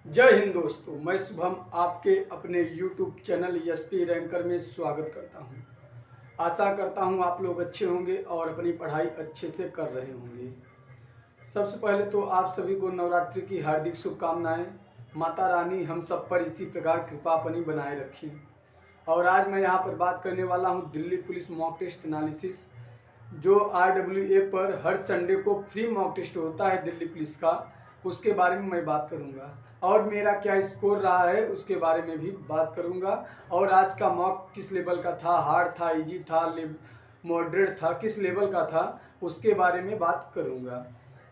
जय हिंद दोस्तों, मैं शुभम आपके अपने YouTube चैनल एसपी रैंकर में स्वागत करता हूं। आशा करता हूं आप लोग अच्छे होंगे और अपनी पढ़ाई अच्छे से कर रहे होंगे। सबसे पहले तो आप सभी को नवरात्रि की हार्दिक शुभकामनाएं। माता रानी हम सब पर इसी प्रकार कृपा अपनी बनाए रखें। और आज मैं यहां पर बात करने वाला हूं Delhi police mock test analysis, जो RWA पर हर संडे को फ्री मॉक टेस्ट होता है दिल्ली पुलिस का, उसके बारे में मैं बात करूंगा। और मेरा क्या स्कोर रहा है उसके बारे में भी बात करूंगा। और आज का मॉक किस लेवल का था, हार्ड था, इजी था, मॉडरेट था, किस लेवल का था, उसके बारे में बात करूंगा।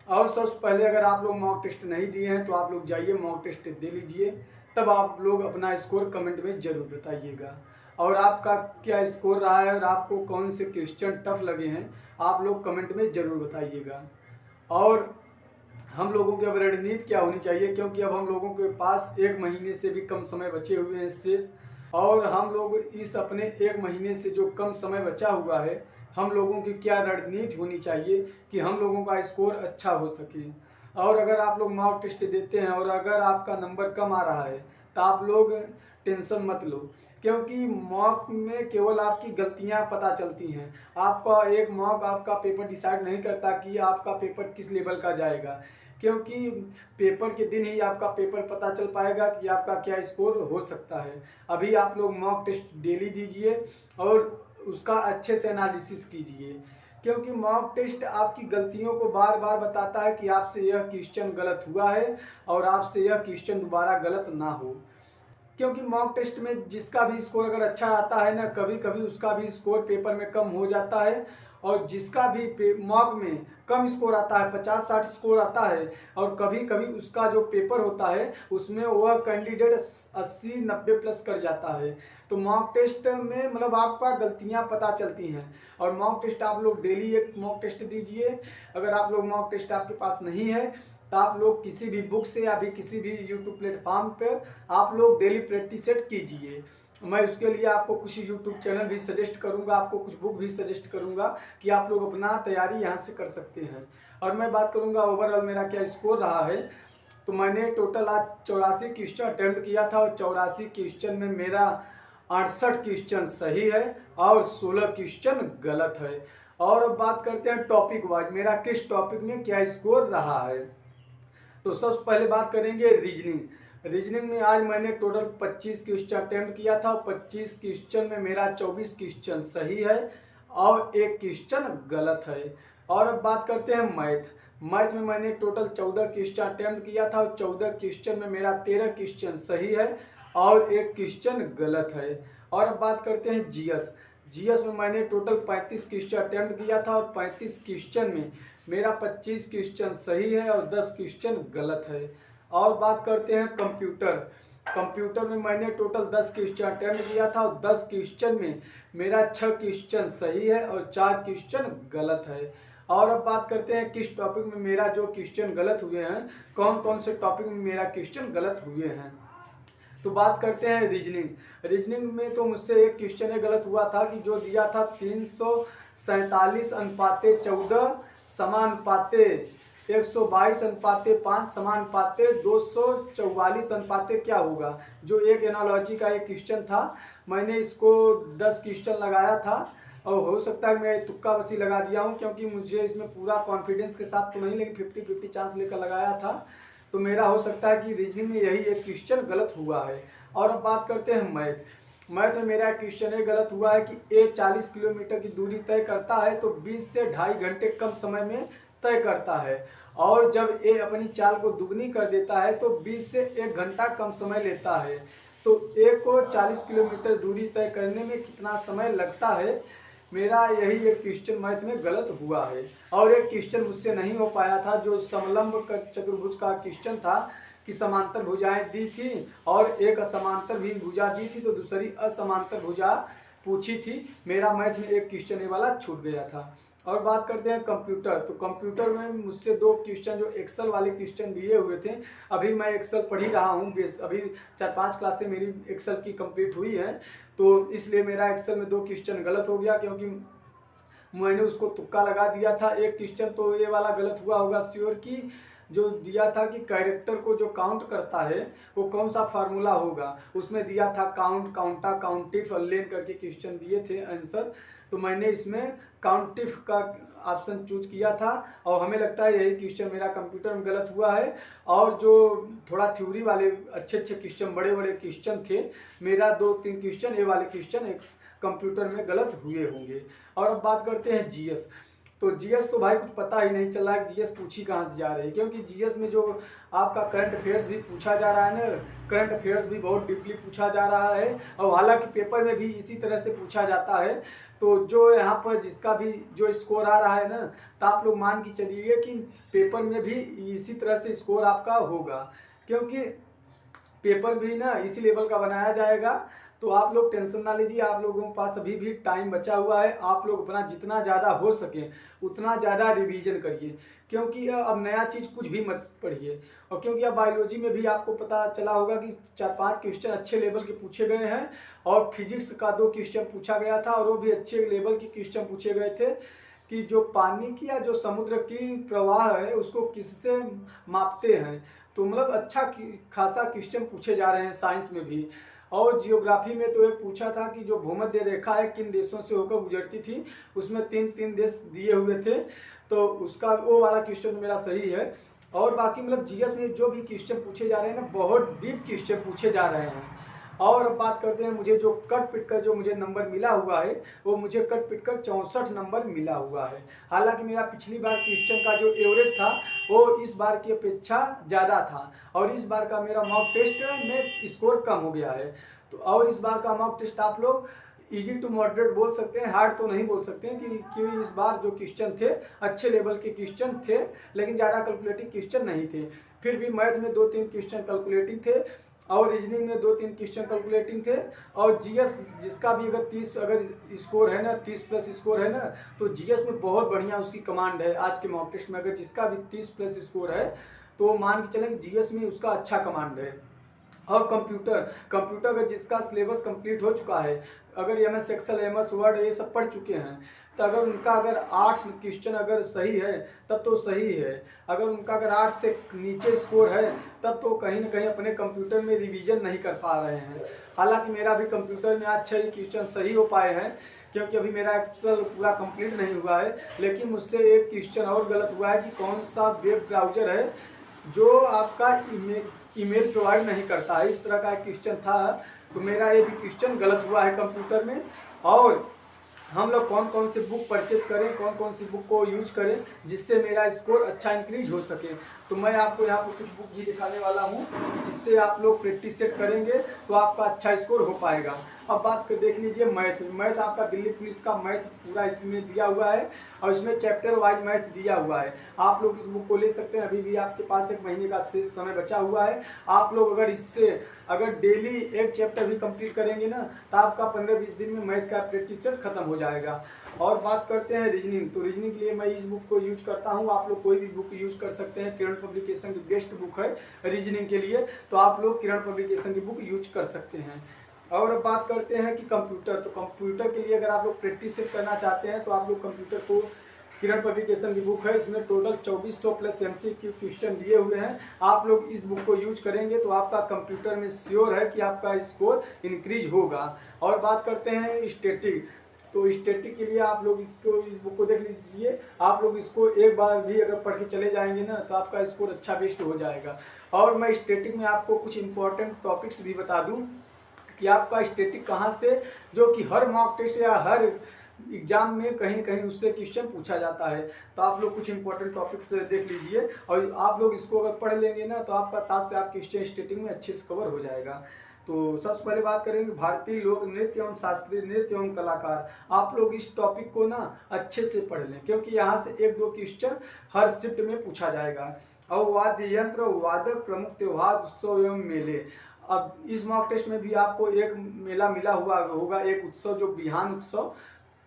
और सबसे पहले अगर आप लोग मॉक टेस्ट नहीं दिए हैं तो आप लोग जाइए मॉक टेस्ट दे लीजिए, तब आप लोग अपना स्कोर कमेंट में ज़रूर बताइएगा। और आपका क्या स्कोर रहा है और आपको कौन से क्वेश्चन टफ लगे हैं आप लोग कमेंट में ज़रूर बताइएगा। और हम लोगों की अब रणनीति क्या होनी चाहिए, क्योंकि अब हम लोगों के पास 1 महीने से भी कम समय बचे हुए हैं शेष। और हम लोग इस अपने 1 महीने से जो कम समय बचा हुआ है, हम लोगों की क्या रणनीति होनी चाहिए कि हम लोगों का स्कोर अच्छा हो सके। और अगर आप लोग मॉक टेस्ट देते हैं और अगर आपका नंबर कम आ रहा है तो आप लोग टेंशन मत लो, क्योंकि मॉक में केवल आपकी गलतियां पता चलती हैं। आपका एक मॉक आपका पेपर डिसाइड नहीं करता कि आपका पेपर किस लेवल का जाएगा, क्योंकि पेपर के दिन ही आपका पेपर पता चल पाएगा कि आपका क्या स्कोर हो सकता है। अभी आप लोग मॉक टेस्ट डेली दीजिए और उसका अच्छे से एनालिसिस कीजिए, क्योंकि मॉक टेस्ट आपकी गलतियों को बार बार बताता है कि आपसे यह क्वेश्चन गलत हुआ है और आपसे यह क्वेश्चन दोबारा गलत ना हो। क्योंकि मॉक टेस्ट में जिसका भी स्कोर अगर अच्छा आता है ना, कभी कभी उसका भी स्कोर पेपर में कम हो जाता है। और जिसका भी मॉक में कम स्कोर आता है, 50-60 स्कोर आता है, और कभी कभी उसका जो पेपर होता है उसमें वह कैंडिडेट 80-90 प्लस कर जाता है। तो मॉक टेस्ट में मतलब आपका गलतियां पता चलती हैं। और मॉक टेस्ट आप लोग डेली एक मॉक टेस्ट दीजिए। अगर आप लोग मॉक टेस्ट आपके पास नहीं है तो आप लोग किसी भी बुक से या भी किसी भी यूट्यूब प्लेटफॉर्म पर आप लोग डेली प्रैक्टिस सेट कीजिए। मैं उसके लिए आपको कुछ यूट्यूब चैनल भी सजेस्ट करूंगा, आपको कुछ बुक भी सजेस्ट करूंगा कि आप लोग अपना तैयारी यहाँ से कर सकते हैं। और मैं बात करूंगा ओवरऑल मेरा क्या स्कोर रहा है। तो मैंने टोटल आज 84 क्वेश्चन अटेम्प्ट किया था और 84 क्वेश्चन में मेरा 68 क्वेश्चन सही है और 16 क्वेश्चन गलत है। और अब बात करते हैं टॉपिक वाइज मेरा किस टॉपिक में क्या स्कोर रहा है। तो सबसे पहले बात करेंगे रीजनिंग में आज मैंने टोटल 25 क्वेश्चन अटेम्प्ट किया था और 25 क्वेश्चन में मेरा 24 क्वेश्चन सही है और 1 क्वेश्चन गलत है। और अब बात करते हैं मैथ में मैंने टोटल 14 क्वेश्चन अटेम्प्ट किया था और 14 क्वेश्चन में मेरा 13 क्वेश्चन सही है और 1 क्वेश्चन गलत है। और अब बात करते हैं जीएस में मैंने टोटल 35 क्वेश्चन अटेम्प्ट किया था और 35 क्वेश्चन में मेरा 25 क्वेश्चन सही है और 10 क्वेश्चन गलत है। और बात करते हैं कंप्यूटर में मैंने टोटल 10 क्वेश्चन अटेम्प्ट किया था और 10 क्वेश्चन में मेरा 6 क्वेश्चन सही है और 4 क्वेश्चन गलत है। और अब बात करते हैं किस टॉपिक में मेरा जो क्वेश्चन गलत हुए हैं, कौन कौन से टॉपिक में मेरा क्वेश्चन गलत हुए हैं। तो बात करते हैं रीजनिंग में तो मुझसे एक क्वेश्चन गलत हुआ था कि जो दिया था 347:14 समानुपाते 122:5 समानुपाते 244 क्या होगा। जो एक एनालॉजी का एक क्वेश्चन था, मैंने इसको 10 क्वेश्चन लगाया था और हो सकता है मैं तुक्का बसी लगा दिया हूँ, क्योंकि मुझे इसमें पूरा कॉन्फिडेंस के साथ तो नहीं, लेकिन 50-50 चांस लेकर लगाया था। तो मेरा हो सकता है कि रीजनिंग में यही एक क्वेश्चन गलत हुआ है। और अब बात करते हैं मैथ में मेरा क्वेश्चन ये गलत हुआ है कि ए 40 किलोमीटर की दूरी तय करता है तो 20 से 2.5 घंटे कम समय में तय करता है, और जब ए अपनी चाल को दुगनी कर देता है तो 20 से 1 घंटा कम समय लेता है। तो ए को 40 किलोमीटर दूरी तय करने में कितना समय लगता है, मेरा यही एक क्वेश्चन मैथ में गलत हुआ है। और एक क्वेश्चन मुझसे नहीं हो पाया था जो समलंब चतुर्भुज का क्वेश्चन था कि समांतर भुजाएं दी थी और एक असमांतर भी भुजा दी थी, तो दूसरी असमांतर भुजा पूछी थी। मेरा मैथ में एक क्वेश्चन वाला छूट गया था। और बात करते हैं कंप्यूटर, तो कंप्यूटर में मुझसे 2 क्वेश्चन जो एक्सेल वाले क्वेश्चन दिए हुए थे, अभी मैं एक्सेल पढ़ ही रहा हूँ, अभी 4-5 क्लासें मेरी एक्सेल की कंप्लीट हुई है, तो इसलिए मेरा एक्सेल में 2 क्वेश्चन गलत हो गया, क्योंकि मैंने उसको तुक्का लगा दिया था। एक क्वेश्चन तो ये वाला गलत हुआ होगा श्योर कि जो दिया था कि कैरेक्टर को जो काउंट करता है वो कौन सा फार्मूला होगा, उसमें दिया था काउंट, काउंटा, काउंटिफ और लेन करके क्वेश्चन दिए थे आंसर। तो मैंने इसमें काउंटिफ का ऑप्शन चूज किया था और हमें लगता है यही क्वेश्चन मेरा कंप्यूटर में गलत हुआ है। और जो थोड़ा थ्योरी वाले अच्छे अच्छे क्वेश्चन, बड़े बड़े क्वेश्चन थे, मेरा 2-3 क्वेश्चन ये वाले क्वेश्चन एक कंप्यूटर में गलत हुए होंगे। और अब बात करते हैं जीएस। तो जीएस तो भाई कुछ पता ही नहीं चला है जीएस पूछी कहाँ से जा रही है, क्योंकि जीएस में जो आपका करंट अफेयर्स भी पूछा जा रहा है ना, करंट अफेयर्स भी बहुत डीपली पूछा जा रहा है और हालांकि पेपर में भी इसी तरह से पूछा जाता है। तो जो यहाँ पर जिसका भी जो स्कोर आ रहा है ना, तो आप लोग मान के चलिए कि पेपर में भी इसी तरह से स्कोर आपका होगा, क्योंकि पेपर भी ना इसी लेवल का बनाया जाएगा। तो आप लोग टेंशन ना लीजिए, आप लोगों के पास अभी भी टाइम बचा हुआ है। आप लोग अपना जितना ज़्यादा हो सके उतना ज़्यादा रिवीजन करिए, क्योंकि अब नया चीज़ कुछ भी मत पढ़िए। और क्योंकि अब बायोलॉजी में भी आपको पता चला होगा कि 4-5 क्वेश्चन अच्छे लेवल के पूछे गए हैं और फिजिक्स का 2 क्वेश्चन पूछा गया था और वो भी अच्छे लेवल के क्वेश्चन पूछे गए थे कि जो पानी की या जो समुद्र की प्रवाह है उसको किससे मापते हैं। तो मतलब अच्छा खासा क्वेश्चन पूछे जा रहे हैं साइंस में भी। और जियोग्राफी में तो एक पूछा था कि जो भूमध्य रेखा है किन देशों से होकर गुजरती थी, उसमें 3 देश दिए हुए थे, तो उसका वो वाला क्वेश्चन मेरा सही है। और बाकी मतलब जीएस में जो भी क्वेश्चन पूछे जा रहे हैं ना, बहुत डीप क्वेश्चन पूछे जा रहे हैं। और अब बात करते हैं, मुझे जो कट पिट कर जो मुझे नंबर मिला हुआ है वो मुझे कट पिट कर 64 नंबर मिला हुआ है। हालांकि मेरा पिछली बार क्वेश्चन का जो एवरेज था वो इस बार की अपेक्षा ज़्यादा था और इस बार का मेरा मॉक टेस्ट में स्कोर कम हो गया है। तो और इस बार का मॉक टेस्ट आप लोग इजी टू मॉडरेट बोल सकते हैं, हार्ड तो नहीं बोल सकते हैं, क्योंकि इस बार जो क्वेश्चन थे अच्छे लेवल के क्वेश्चन थे, लेकिन ज़्यादा कैलकुलेटिंग क्वेश्चन नहीं थे। फिर भी मैथ में 2-3 क्वेश्चन कैलकुलेटिंग थे और रीजनिंग में 2-3 क्वेश्चन कैलकुलेटिंग थे। और जीएस जिसका भी अगर 30 अगर स्कोर है ना, 30 प्लस स्कोर है ना, तो जीएस में बहुत बढ़िया उसकी कमांड है। आज के मॉक टेस्ट में अगर जिसका भी 30 प्लस स्कोर है तो मान के चलें कि जीएस में उसका अच्छा कमांड है। और कंप्यूटर अगर जिसका सिलेबस कंप्लीट हो चुका है, अगर एमएस एक्सेल, एमएस वर्ड ये सब पढ़ चुके हैं, तो अगर उनका अगर 8 क्वेश्चन अगर सही है तब तो सही है। अगर उनका अगर 8 से नीचे स्कोर है तब तो कहीं ना कहीं अपने कंप्यूटर में रिवीजन नहीं कर पा रहे हैं। हालांकि मेरा भी कंप्यूटर में आज 6 क्वेश्चन सही हो पाए हैं, क्योंकि अभी मेरा एक्सेल पूरा कंप्लीट नहीं हुआ है। लेकिन मुझसे एक क्वेश्चन और गलत हुआ है कि कौन सा वेब ब्राउज़र है जो आपका ईमेल प्रोवाइड नहीं करता है, इस तरह का एक क्वेश्चन था। तो मेरा ये भी क्वेश्चन गलत हुआ है कंप्यूटर में। और हम लोग कौन कौन सी बुक परचेज करें, कौन कौन सी बुक को यूज करें जिससे मेरा स्कोर अच्छा इंक्रीज हो सके, तो मैं आपको यहाँ पर कुछ बुक भी दिखाने वाला हूँ जिससे आप लोग प्रैक्टिस सेट करेंगे तो आपका अच्छा स्कोर हो पाएगा। अब बात कर देख लीजिए मैथ आपका दिल्ली पुलिस का मैथ पूरा इसमें दिया हुआ है और इसमें चैप्टर वाइज मैथ दिया हुआ है। आप लोग इस बुक को ले सकते हैं, अभी भी आपके पास 1 महीने का शेष समय बचा हुआ है। आप लोग अगर इससे अगर डेली एक चैप्टर भी कंप्लीट करेंगे ना, तो आपका 15-20 दिन में मैथ का प्रैक्टिस सेट खत्म हो जाएगा। और बात करते हैं रीजनिंग, तो रीजनिंग के लिए मैं इस बुक को यूज करता हूँ। आप लोग कोई भी बुक यूज कर सकते हैं, किरण पब्लिकेशन की बेस्ट बुक है रीजनिंग के लिए, तो आप लोग किरण पब्लिकेशन की बुक यूज कर सकते हैं। और अब बात करते हैं कि कंप्यूटर, तो कंप्यूटर के लिए अगर आप लोग प्रैक्टिस सेट करना चाहते हैं तो आप लोग कंप्यूटर को किरण पब्लिकेशन की बुक है, इसमें टोटल 2400 प्लस एमसीक्यू क्वेश्चन दिए हुए हैं। आप लोग इस बुक को यूज करेंगे तो आपका कंप्यूटर में श्योर है कि आपका स्कोर इंक्रीज होगा। और बात करते हैं स्टैटिक, तो स्टैटिक के लिए आप लोग इस बुक को देख लीजिए। आप लोग इसको एक बार भी अगर पढ़ के चले जाएंगे ना तो आपका स्कोर अच्छा बेस्ट हो जाएगा। और मैं स्टैटिक में आपको कुछ इंपॉर्टेंट टॉपिक्स भी बता दूं कि आपका स्टैटिक कहाँ से, जो कि हर मॉक टेस्ट या हर एग्जाम में कहीं ना कहीं उससे क्वेश्चन पूछा जाता है। तो आप लोग कुछ इंपॉर्टेंट टॉपिक्स देख लीजिए और आप लोग इसको अगर पढ़ लेंगे ना तो आपका 7 से 8 क्वेश्चन स्टैटिक में अच्छे से कवर हो जाएगा। तो सबसे पहले बात करेंगे भारतीय लोक नृत्य एवं शास्त्रीय नृत्य एवं कलाकार। आप लोग इस टॉपिक को ना अच्छे से पढ़ लें, क्योंकि यहाँ से 1-2 क्वेश्चन हर शिफ्ट में पूछा जाएगा। और वाद्य यंत्र, वादक, प्रमुख त्योहार, उत्सव एवं मेले। अब इस मॉक टेस्ट में भी आपको एक मेला मिला हुआ होगा, एक उत्सव जो बिहान उत्सव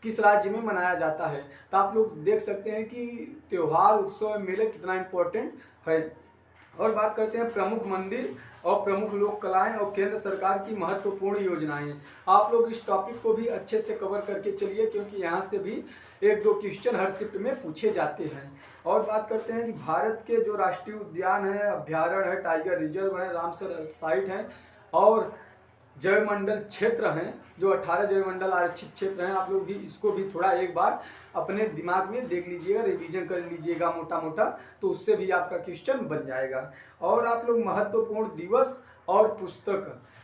किस राज्य में मनाया जाता है। तो आप लोग देख सकते हैं कि त्योहार, उत्सव, मेले कितना इम्पोर्टेंट है। और बात करते हैं प्रमुख मंदिर और प्रमुख लोक कलाएं और केंद्र सरकार की महत्वपूर्ण योजनाएं। आप लोग इस टॉपिक को भी अच्छे से कवर करके चलिए, क्योंकि यहाँ से भी एक दो क्वेश्चन हर शिफ्ट में पूछे जाते हैं। और बात करते हैं कि भारत के जो राष्ट्रीय उद्यान है, अभ्यारण्य है, टाइगर रिजर्व है, रामसर साइट है और जैवमंडल क्षेत्र हैं, जो 18 जैवमंडल आरक्षित क्षेत्र हैं, आप लोग भी इसको भी थोड़ा एक बार अपने दिमाग में देख लीजिएगा, रिवीजन कर लीजिएगा मोटा मोटा, तो उससे भी आपका क्वेश्चन बन जाएगा। और आप लोग महत्वपूर्ण दिवस और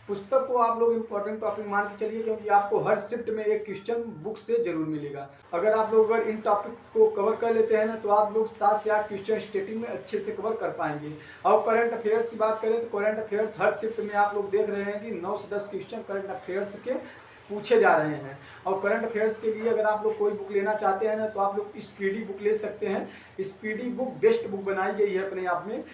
पुस्तक को आप लोग इम्पोर्टेंट टॉपिक मान के चलिए, क्योंकि आपको हर शिफ्ट में एक क्वेश्चन बुक से जरूर मिलेगा। अगर आप लोग इन टॉपिक को कवर कर लेते हैं ना, तो आप लोग 7 से 8 क्वेश्चन स्टेटिंग में अच्छे से कवर कर पाएंगे। और करंट अफेयर्स की बात करें तो करंट अफेयर्स हर शिफ्ट में आप लोग देख रहे हैं कि 9 से 10 क्वेश्चन करंट अफेयर्स के पूछे जा रहे हैं। और करंट अफेयर्स के लिए अगर आप लोग कोई बुक लेना चाहते हैं ना, तो आप लोग स्पीडी बुक ले सकते हैं। स्पीडी बुक बेस्ट बुक बनाई गई है अपने आप में,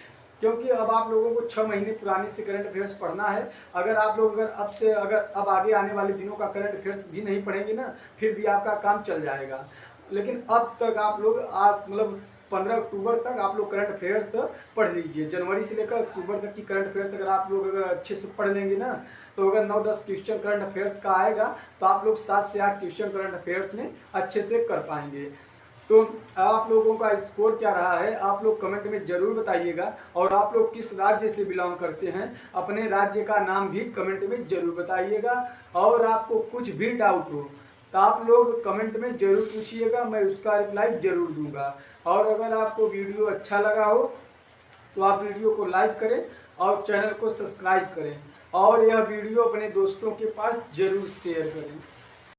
क्योंकि अब आप लोगों को 6 महीने पुरानी से करंट अफेयर्स पढ़ना है। अगर आप लोग अगर अब आगे आने वाले दिनों का करंट अफेयर्स भी नहीं पढ़ेंगे ना, फिर भी आपका काम चल जाएगा। लेकिन अब तक आप लोग आज मतलब 15 अक्टूबर तक आप लोग करंट अफेयर्स पढ़ लीजिए। जनवरी से लेकर अक्टूबर तक की करंट अफेयर्स अगर आप लोग अच्छे से पढ़ लेंगे ना, तो अगर 9-10 क्वेश्चन करंट अफेयर्स का आएगा तो आप लोग 7 से 8 क्वेश्चन करंट अफेयर्स में अच्छे से कर पाएंगे। तो आप लोगों का स्कोर क्या रहा है आप लोग कमेंट में ज़रूर बताइएगा। और आप लोग किस राज्य से बिलोंग करते हैं, अपने राज्य का नाम भी कमेंट में ज़रूर बताइएगा। और आपको कुछ भी डाउट हो तो आप लोग कमेंट में ज़रूर पूछिएगा, मैं उसका रिप्लाई ज़रूर दूंगा। और अगर आपको वीडियो अच्छा लगा हो तो आप वीडियो को लाइक करें और चैनल को सब्सक्राइब करें और यह वीडियो अपने दोस्तों के पास ज़रूर शेयर करें।